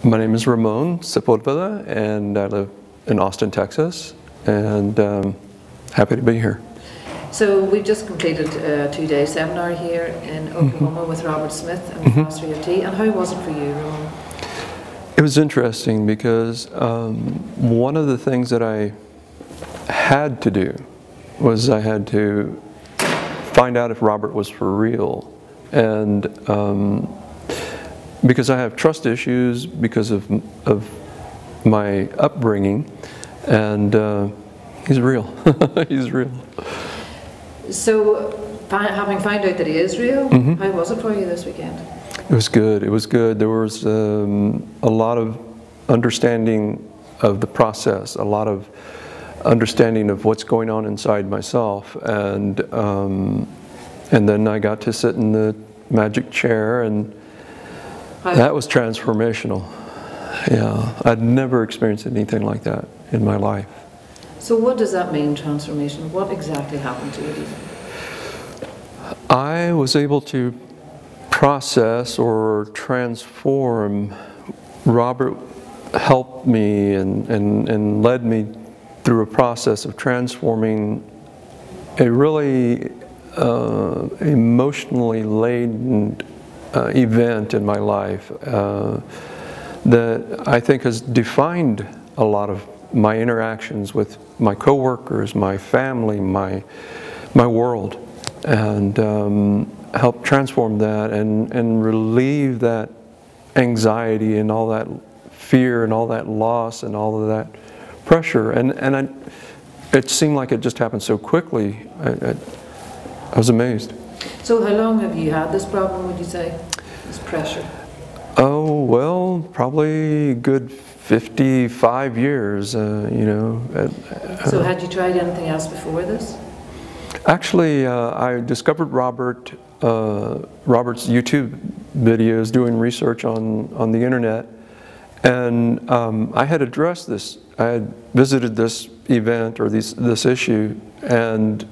My name is Ramon Sepulveda, and I live in Austin, Texas, and happy to be here. So we've just completed a 2-day seminar here in Oklahoma with Robert Smith and FasterEFT, and how was it for you, Ramon? It was interesting because one of the things that I had to do was I had to find out if Robert was for real, and because I have trust issues because of my upbringing, and he's real. He's real. So, having found out that he is real, how was it for you this weekend? It was good. It was good. There was a lot of understanding of the process, a lot of understanding of what's going on inside myself, and then I got to sit in the magic chair, and that was transformational. Yeah, I'd never experienced anything like that in my life. So what does that mean, transformation? What exactly happened to you, do you think? I was able to process or transform. Robert helped me and led me through a process of transforming a really emotionally laden event in my life that I think has defined a lot of my interactions with my coworkers, my family, my world, and help transform that and relieve that anxiety and all that fear and all that loss and all of that pressure. It seemed like it just happened so quickly. I was amazed. So how long have you had this problem, would you say, this pressure? Oh, well, probably a good 55 years, you know. So had you tried anything else before this? Actually, I discovered Robert's YouTube videos doing research on the internet, and I had addressed this. I had visited this event or this issue and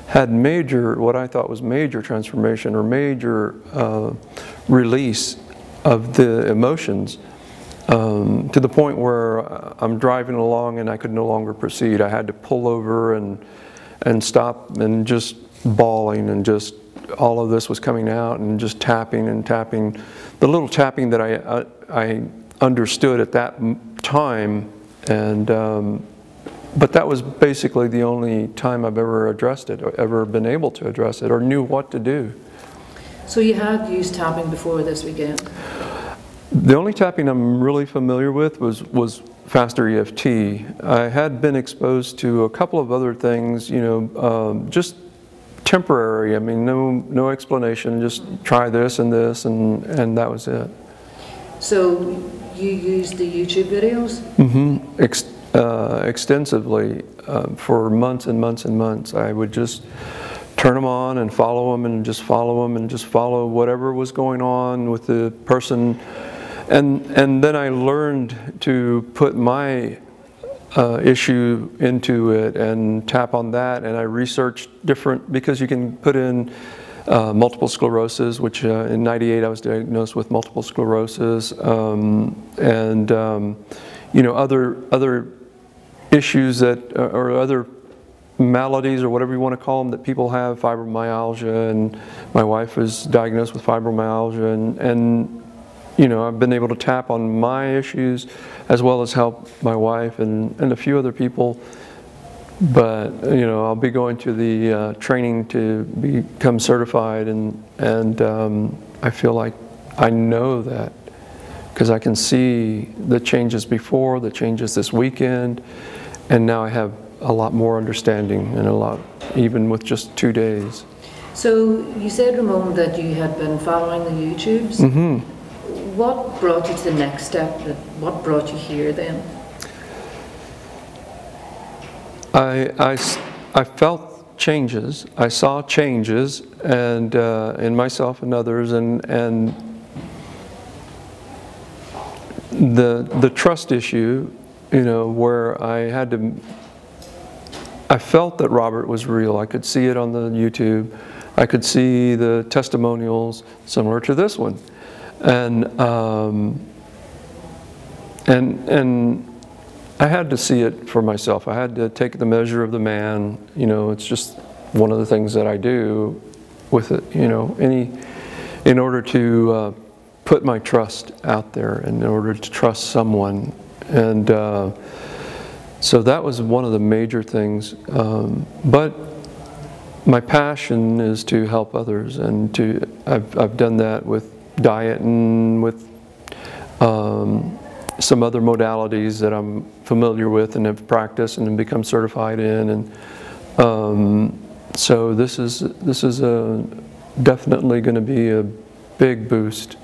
had what I thought was major transformation or major release of the emotions, to the point where I'm driving along and I could no longer proceed. I had to pull over and stop and just bawling, and just all of this was coming out, and just tapping and tapping. The little tapping that I understood at that time, and but that was basically the only time I've ever addressed it, or ever been able to address it, or knew what to do. So you had used tapping before this weekend? The only tapping I'm really familiar with was FasterEFT. I had been exposed to a couple of other things, you know, just temporary. I mean, no explanation. Just try this and this, and that was it. So you used the YouTube videos? Extensively for months and months and months. I would just turn them on and follow them, and just follow them, and just follow whatever was going on with the person. And then I learned to put my issue into it and tap on that, and I researched different, because you can put in multiple sclerosis, which in '98 I was diagnosed with multiple sclerosis, and you know, other issues that, or other maladies, or whatever you want to call them, that people have, fibromyalgia, and my wife was diagnosed with fibromyalgia, and you know, I've been able to tap on my issues as well as help my wife and a few other people. But you know, I'll be going to the training to become certified, and I feel like I know that because I can see the changes before, the changes this weekend, and now I have a lot more understanding, and a lot, even with just 2 days. So you said, Ramon, that you had been following the YouTubes. What brought you to the next step? What brought you here then? I felt changes. I saw changes, and in myself and others, and the trust issue, you know, where I felt that Robert was real. I could see it on the YouTube. I could see the testimonials similar to this one. And and I had to see it for myself. I had to take the measure of the man. You know, it's just one of the things that I do with it. You know, in order to put my trust out there, in order to trust someone, and so that was one of the major things. But my passion is to help others, and I've done that with diet and with some other modalities that I'm familiar with and have practiced and become certified in, and so this is definitely going to be a big boost.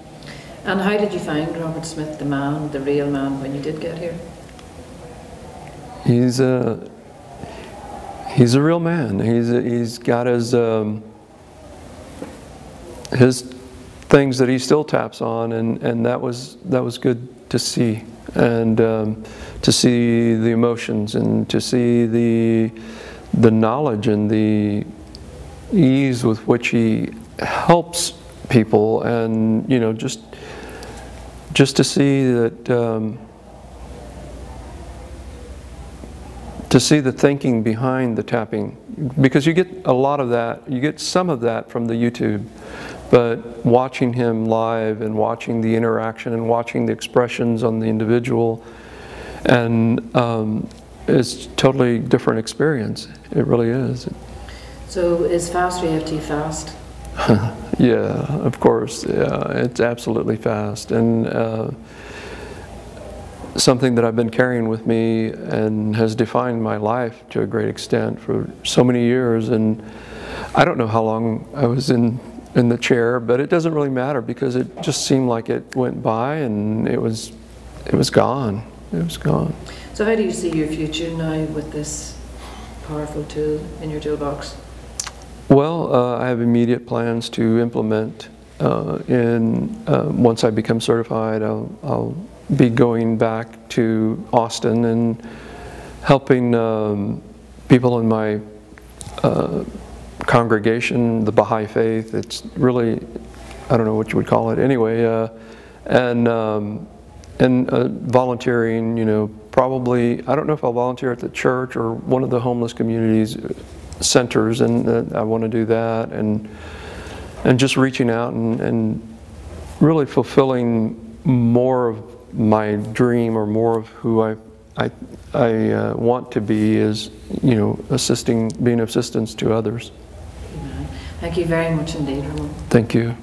And how did you find Robert Smith, the man, the real man, when you did get here? He's a real man. He's got his things that he still taps on, and that was good to see, and to see the emotions, and to see the knowledge and the ease with which he helps people, and you know, just to see that, to see the thinking behind the tapping, because you get a lot of that, you get some of that from the YouTube, but watching him live and watching the interaction and watching the expressions on the individual, and it's totally different experience. It really is. So is FasterEFT fast? Yeah, of course. Yeah, it's absolutely fast, and something that I've been carrying with me and has defined my life to a great extent for so many years. And I don't know how long I was in the chair, but it doesn't really matter, because it just seemed like it went by and it was gone. It was gone. So how do you see your future now with this powerful tool in your toolbox? Well, I have immediate plans to implement. Once I become certified, I'll be going back to Austin and helping people in my congregation, the Baha'i faith. It's really, I don't know what you would call it anyway, and volunteering. You know, probably, I don't know if I'll volunteer at the church or one of the homeless communities centers, and I want to do that, and just reaching out and really fulfilling more of my dream, or more of who I want to be, is, you know, being of assistance to others. Thank you very much indeed, Ramon. Thank you.